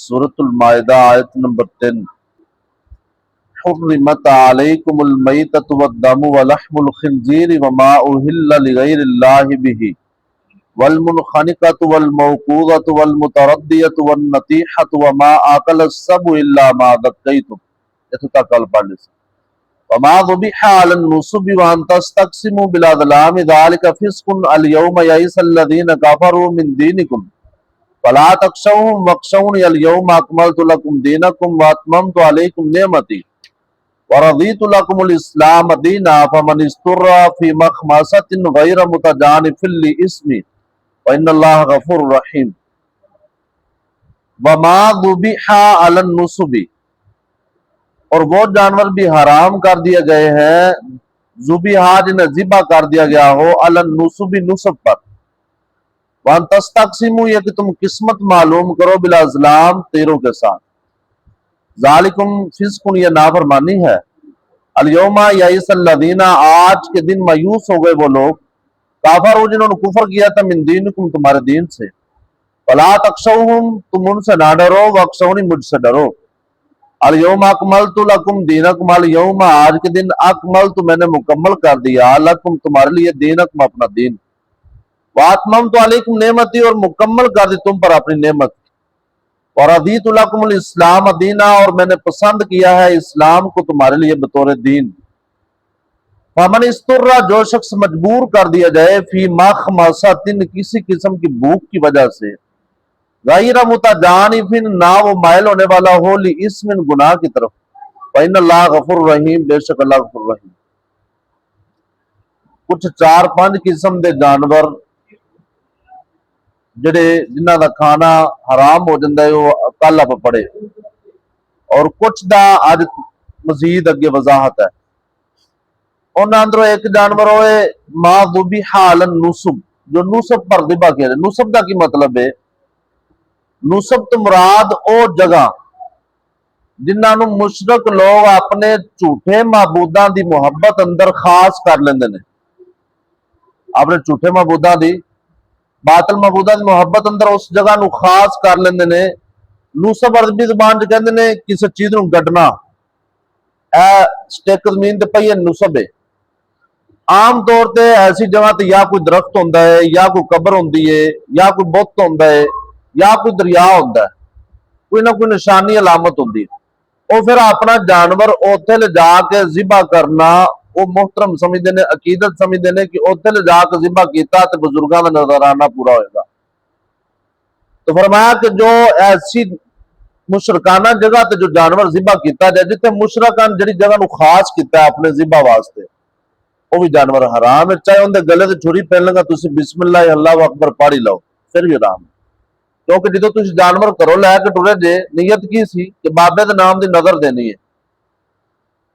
سورۃ المائدہ آیت نمبر 10۔ حرمت علیکم المیتۃ والدم ولحم الخنزیر وما اہل لغیر اللہ بہ والمنخنقۃ والموقوذۃ والمتردیۃ والنطیحۃ وما آکل السبع الا ما ذکیتم، یہ تو کل پڑھ لی وما ذبح علی النصب وان تستقسموا بالازلام ذلک فسق اليوم یئس الذین کفروا من دینکم فلا تخشوهم واخشونی اليوم اکملت لکم دینکم واتممت علیکم نعمتی ورضیت لکم الاسلام دینا فمن اضطر فی مخمصۃ غیر متجانف لإثم فإن اللہ غفور رحیم۔ وما ذبح علی النصب، اور وہ جانور بھی حرام کر دیے گئے ہیں ذبیحہ جنہیں ذبح کر دیا گیا ہو علی النصب نصب پر، وان تستقسموا یہ کہ تم قسمت معلوم کرو بالازلام تیروں کے ساتھ، ذالکم فسق یہ نافرمانی ہے، الیوم یئس الذین آج کے دن مایوس ہو گئے وہ لوگ کافروا جنہوں نے کفر کیا تھا من دینکم تمہارے دین سے، فلا تخشوہم تم ان سے نہ ڈرو واخشونی مجھ سے ڈرو، الیوم اکملت لکم دینکم الیوم آج کے دن اکملت میں نے مکمل کر دیا لکم تمہارے لیے دینکم اپنا دین، واتممت علیکم نعمتی اور مکمل کر دی تم پر اپنی نعمت، ورضیت لکم الاسلام دینا اور میں نے پسند کیا ہے اسلام کو تمہارے لیے بطور دین، فمن اضطر جو شخص مجبور کر دیا جائے فی مخمصۃ کسی قسم کی بھوک کی وجہ سے، غیر متجانف نہ وہ مائل ہونے والا ہو لإثم گناہ کی طرف، فإن اللہ غفور رحیم بے شک اللہ غفور رحیم۔ کچھ 4-5 قسم دے جانور جڑے جنہ دا کھانا حرام ہو جاندہ ہے وہ کل آپ پڑھے، اور کچھ دا آج مزید اگے وضاحت ہے۔ انہاں اندروں ایک جانور ہوئے ما ذبح علی النصب، جو نصب پر ذبح کیا جائے۔ نصب دا کی مطلب ہے؟ نصب تو مراد او جگہ جنہاں نو مشرک لوگ اپنے جھوٹے معبوداں دی محبت اندر خاص کر لیندے نے، اپنے جھوٹے معبوداں دی باطل معبوداں دی محبت اندر اس جگہ نو خاص کر لیندے نے۔ نصب عربی زبان چ کہندے نے کسی چیز نو گڈنا، اے سٹیک زمین تے پئی ہے نصب ہے۔ عام طور تے ایسی جگہ تے یا کوئی درخت ہوندا ہے یا کوئی قبر ہوندی ہے یا کوئی بت ہوندا ہے یا کوئی دریا ہوندا ہے، کوئی نہ کوئی نشانی علامت ہوندی ہے، وہ پھر اپنا جانور اوتھے لے جا کے ذبح کرنا وہ محترم سمجھدے نے، عقیدت سمجھدے نے کہ اوتھے لے جا کے ذبح کیتا تے بزرگاں دا نظرانہ پورا ہوئے گا۔ تو فرمایا کہ جو ایسی مشرکانہ جگہ تے جو جانور ذبح کیتا جائے جتے مشرکان جڑی جگہ نو خاص کیتا ہے اپنے ذبح واسطے، وہ بھی جانور حرام ہے، چاہے اندر گلے تے چھری پہن لگا تسی بسم اللہ اللہ اکبر پڑھی لو پھر بھی حرام ہے، کیونکہ جدو تسی جانور کرو لے کے ٹرے جے نیت کی سی کہ بابے دے نام دی نظر دینی ہے،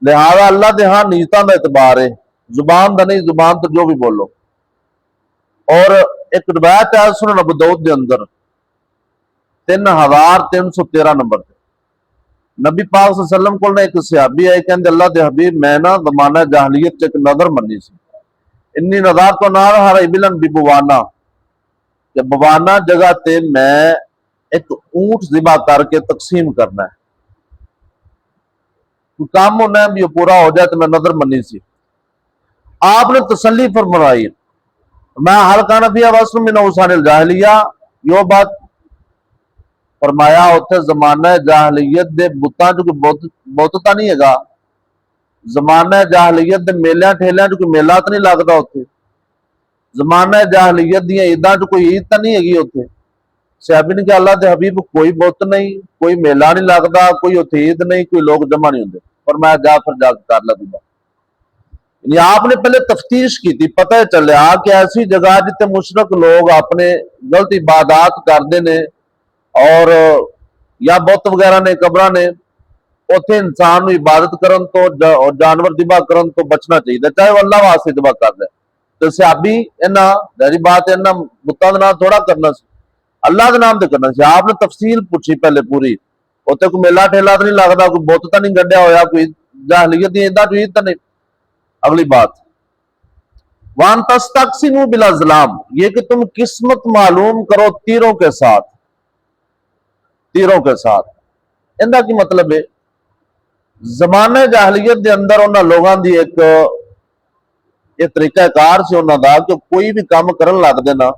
لہذا اللہ دے ہاں نیتاں دا اعتبار ہے، زبان دا نہیں، زبان تو جو بھی بولو۔ اور ایک روایت ہے سنن ابو داؤد دے اندر 3313 نمبر تے نبی پاک صلی اللہ علیہ وسلم کو ایک صحابی آئے کہ اللہ دے حبیب میں نا زمانہ جاہلیت چ ایک نظر منی سی، انی نظر تو نار ہر ابلن بی بوانا، کہ بوانا جگہ تے میں ایک اونٹ ذبح کر کے تقسیم کرنا ہے، کوئی کام ہونا ہے بھی پورا ہو جائے تو میں نظر منی سی۔ آپ نے تسلی فرمائی میں حلقہ نفیہ وصل من اوسان الجاہلیہ، یہ بات فرمایا اتنے زمانہ جاہلیت دے بتاں جو کہ بت تا نہیں ہے گا، زمانہ جاہلیت دے میلیاں ٹھیلیاں جو کہ میلہ تو نہیں لگتا اتنے، زمانہ جاہلیت دیاں عیداں جو کوئی عید تا نہیں ہے گی اتنے۔ صحابی نے کہ اللہ دے حبیب کوئی بت نہیں، کوئی میلہ نہیں لگتا، کوئی اتنے عید نہیں، کوئی لوگ جمع نہیں ہوندے، فرمایا جا پھر جا کے کر لگی بات۔ یعنی آپ نے پہلے تفتیش کی تھی، پتہ چلیا کہ ایسی جگہ جتے مشرک لوگ اپنے غلط عبادات کردے نے اور یا بت وغیرہ نے قبراں نے، اتنے انسان عبادت کرن تو جانور ذبح کرن تو بچنا چاہیے، چاہے وہ اللہ واسطے ذبح کر دے۔ تو صحابی انہاں ظاہری بات ہے انہاں بتاں دے نام تھوڑا کرنا سی، اللہ دے نام تے کرنا سی۔ آپ نے تفصیل پوچھی پہلے پوری، اتنے کوئی میلہ ٹھیلا تو نہیں لگتا، کوئی بت تو نہیں گڈیا ہویا، کوئی جاہلیت دی عیداں جو عید تو نہیں۔ اگلی بات وان تستقسموا بالازلام، یہ کہ تم قسمت معلوم کرو تیروں کے ساتھ، تیروں کے ساتھ. ان کی مطلب ہے زمانے جاہلیت دے اندر انہاں لوگاں دی ایک طریقہ کار سے انہاں دا کہ کوئی بھی کام کرن لگ دے نا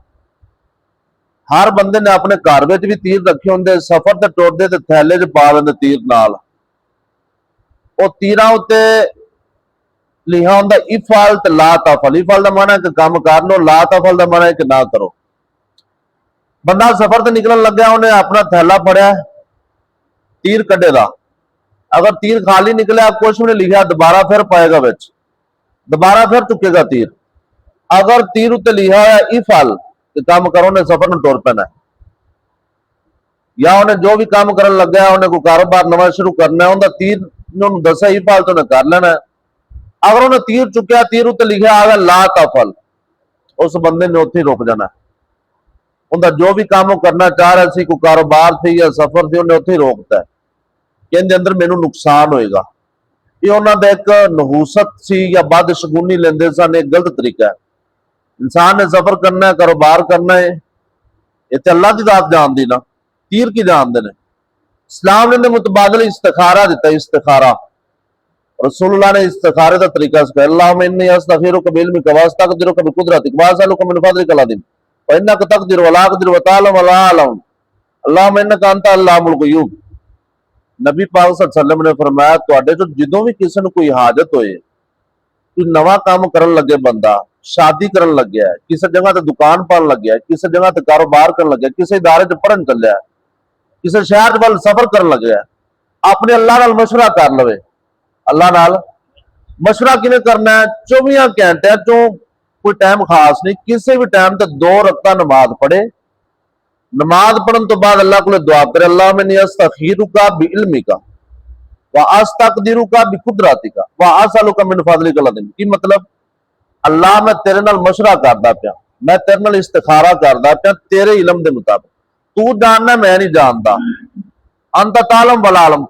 ہر بندے نے اپنے گھر وچ بھی تیر رکھے ہوندے, سفر تے ٹردے تے تھیلے چ پا لیندے تیر نال. او تیراں اُتے لکھا ہوندا افعل تے لا تفعل. افعل دا معنی ہے کہ کام کر لو, لا تفعل دا معنی ہے کہ نہ کرو. بندہ سفر تے نکلن لگا انہیں اپنا تھیلا پڑیا تیر کڈے دا, اگر تیر خالی نکلیا کچھ بھی نہیں لکھا دوبارہ پھر پائے گا وچ, دوبارہ پھر چکے گا تیر. اگر تیر اتنے لکھا ہوا افعل کہ کام کرو نے سفر میں ٹور پینا ہے, یا انہیں جو بھی کام کرن لگا ہے انہیں کوئی کاروبار نواں شروع کرنا ہے انہیں تیر انہوں دسا افعل تو انہیں کر لینا ہے. اگر انہیں تیر چکیا تیر اتنے لکھا آگا لا تفعل, اس بندے نے اتنے رک جانا ہے. انہیں جو بھی کام وہ کرنا چاہ رہا سی, کوئی کاروبار تھی یا سفر تھی, انہیں اتنے روکتا ہے کہ ان دے اندر مینوں نقصان ہوئے گا. یہ انہوں نے ایک نحوست سی یا بد شگونی لیندے سن, ایک غلط طریقہ ہے. انسان نے سفر کرنا ہے, کاروبار کرنا ہے, یہ تو اللہ کی ذات جان دی نا, تیر کی جان دے نے. اسلام نے متبادل استخارہ دیتا ہے, استخارہ. رسول اللہ نے استخارے کا طریقہ سکھایا, اللہم انی استخیرک بعلمک واستقدرک بقدرتک واسألک من فضلک العظیم وانک تقدر ولا اقدر وتعلم ولا اعلم اللہم انک انت علام الغیوب. نبی پاک صلی اللہ علیہ وسلم نے فرمایا تواڈے تو جدوں بھی کسی نوں کوئی حاجت ہوئے, کوئی نواں کام کرن لگے, بندہ شادی کرن لگیا ہے, کسی جگہ تے دکان پان لگیا ہے, کسی جگہ تے کاروبار کرن لگیا ہے, کسی ادارے تے پڑھن چلیا ہے, کسی شہر وال سفر کرن لگیا ہے, اپنے اللہ نال مشورہ کر لوے. اللہ نال مشورہ کیویں کرنا ہے؟ 24 گھنٹے چوں کوئی ٹائم خاص نہیں, کسی بھی ٹائم تے 2 رکعت نماز پڑھے, نماز پڑھن تو بعد اللہ کو دعا کرے, اللہم انی استخیرک بعلمک واستقدرک بقدرتک واسألک من فضلک العظیم. کی مطلب اللہ میں تیرے نال مشورہ کردا پیا, میں تیرے نال استخارہ کردا پیا تیرے علم دے مطابق, تو جاننا میں نہیں جاندا, انت تعلم ولا علم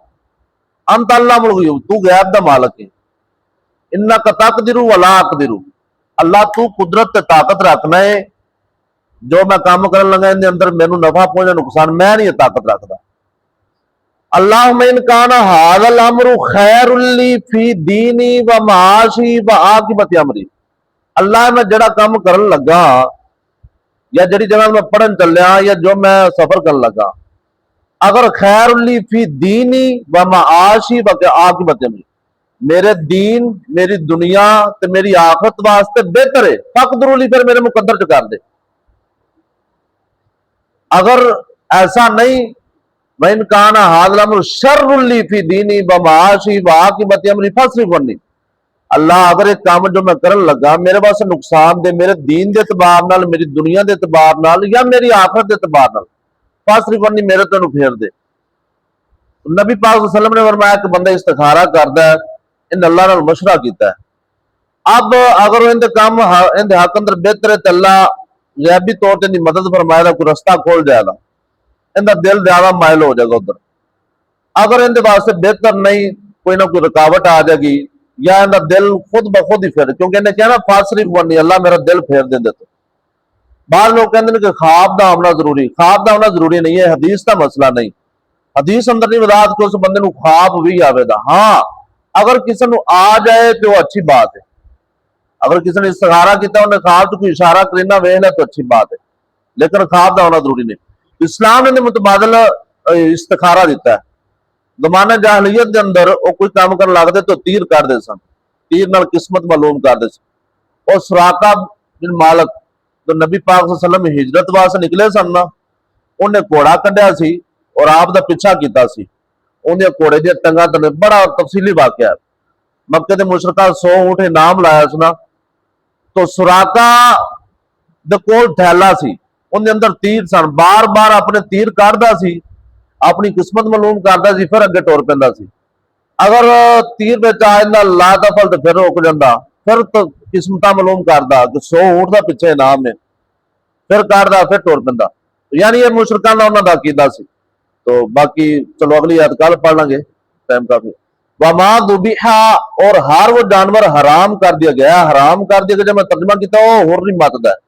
انت علام الغیوب, تو غیب دا مالک ہے, انک تقدر ولا اقدر, اللہ تو قدرت تے طاقت رکھنا ہے, جو میں کام کرن لگا ان دے اندر مینوں نفع پہنچا نقصان میں نہیں طاقت رکھدا. اللہم ان کان ھذا الامر خیر لی فی دینی و معاشی و عاقبت امری. اللہ میں جڑا کام کرن لگا یا جڑی جگہ میں پڑھن چلیا یا جو میں سفر کرن لگا, اگر خیر لی فی دینی و معاشی و عاقبت امری, میرے دین میری دنیا تے میری آخرت واسطے بہتر ہے, فقدر لی پھر میرے مقدر چ کر دے. اگر ایسا نہیں وَإِنْ كَانَ هَذَا الْأَمْرُ شَرٌّ لِّي فِي دِينِي وَمَعَاشِي وَعَاقِبَةِ أَمْرِي فَاصْرِفْ عَنِّي. اللہ اگر ایک کام جو میں کرن لگا میرے واسطے نقصان دے, میرے دین دے اعتبار نال, میری دنیا دے اعتبار نال یا میری آخرت دے اعتبار نال, فَاصْرِفْ عَنِّي میرے تو پھیر دے. نبی پاک صلی اللہ علیہ وسلم نے فرمایا کہ بندہ استخارہ کردا ہے, ان اللہ نال مشورہ کیتا ہے. اب اگر ان دے کام ان دے حق اندر بہتر ہے تو اللہ غیبی طور تے مدد فرمائے گا, کوئی رستہ کھول جائے گا, ان دا دل زیادہ مائل ہو جائے گا ادھر. اگر ان دے واسطے بہتر نہیں, کوئی نہ کوئی رکاوٹ آ جائے گی یا ان دا دل خود بخود ہی پھر, کیونکہ انہیں کہنا فاصرف عنی, اللہ میرا دل پھیر دے دے. تو بعض لوگ کہتے ہیں کہ خواب دا ہونا ضروری, خواب دا ہونا ضروری نہیں ہے, حدیث دا مسئلہ نہیں. حدیث اندر نہیں وضاحت کہ اس بندے نو خواب بھی آوے دا. ہاں اگر کسی نو آ جائے تو وہ اچھی بات ہے, اگر کسی نے استخارہ کیتا انہیں خواب تو کوئی اشارہ کرنا ویکھ لے تو اچھی بات ہے, لیکن خواب دا ہونا ضروری نہیں. اسلام نے متبادل استخارہ دیتا ہے. زمانہ جاہلیت دے اندر وہ کوئی کام کرن لگدے تو تیر کر دے سن, تیر نال قسمت معلوم کر دے سن. اور سراقہ بن مالک تو نبی پاک صلی اللہ علیہ وسلم ہجرت واسطے نکلے سن نا, انہیں گھوڑا کڈیا سی اور آپ دا پیچھا کیتا سی, انہیں گھوڑے دی ٹنگاں تے بڑا تفصیلی واقعہ ہے. مکے دے مشرکاں 100 اونٹ انعام لایا سی نا, تو سراقہ دے کول تھیلا سی, ان دے اندر تیر سن, بار بار اپنے تیر کاردا سی, اپنی قسمت معلوم کردا سی, پھر اگے ٹور پیندا سی. اگر تیر وچ آ جاندا لا تفعل تے پھر رک جاندا, پھر تو قسمتاں معلوم کردا کہ 100 اونٹ دا پیچھے انعام ہے, پھر کاردا پھر ٹور پیندا. یعنی یہ مشرکاں دا انہاں دا عقیدہ سی. تو باقی چلو اگلی آیت کل پڑھ لیں گے, ٹائم کافی. وما ذبح, اور ہر وہ جانور حرام کر دیا گیا, حرام کر دیا گیا. جب میں ترجمہ کیتا وہ حرمت دا ہے,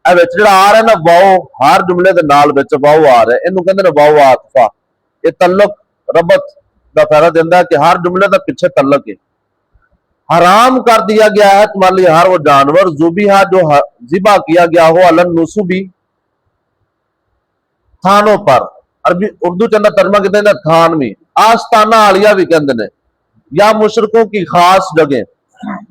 اے وچ جڑا آ رہا ہے نا واو, ہر جملے دے نال وچ واو آ رہا ہے, اینو کہندے نے واو عاطفہ. یہ تعلق ربط کا فائدہ دیتا ہے کہ ہر جملے کا پیچھے تعلق ہے. حرام کر دیا گیا ہے تمہارے لیے ہر وہ جانور ذبیحہ جو ذبح کیا گیا ہو علن نصبی تھانوں پر. عربی اردو چندہ ترجمہ کہتے ہیں تھان بھی آستانہ آلیہ بھی کہتے ہیں یا مشرکوں کی خاص جگہ.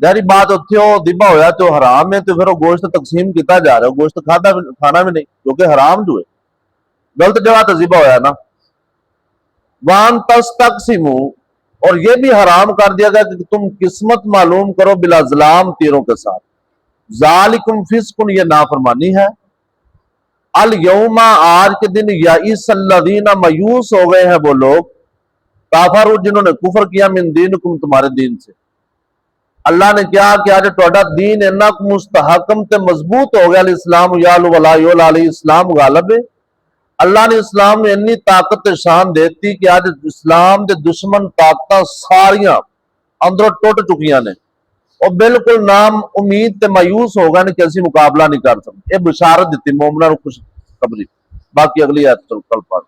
یعنی بات ہوتی ہو ذبح ہویا تو حرام ہے تو پھر وہ گوشت تقسیم کیتا جا رہا ہے, گوشت کھانا بھی نہیں کیونکہ حرام جو ہے غلط جگہ تو ذبح ہویا نا. وان تستقسموا اور یہ بھی حرام کر دیا گیا کہ تم قسمت معلوم کرو بالازلام تیروں کے ساتھ. ذالکم فسق یہ نافرمانی ہے. الیوم آج کے دن یئس الذین مایوس ہو گئے ہیں وہ لوگ کافروا جنہوں نے کفر کیا من دینکم تمہارے دین سے. اللہ نے کیا کہ آج توڑا دین انک مستحکم تے مضبوط ہو گیا الاسلام یالو ولا یولا علی اسلام غالب ہے. اللہ نے اسلام میں اتنی طاقت شان دیتی کہ آج اسلام دے دشمن طاقتاں ساریاں اندروں ٹوٹ چکیاں نے اور بالکل نام امید تے مایوس ہو گئے کہ اسی مقابلہ نہیں کر سکتے. یہ بشارت دیتی مومنہ کو خوش خبری. باقی اگلی آیت کل پڑھ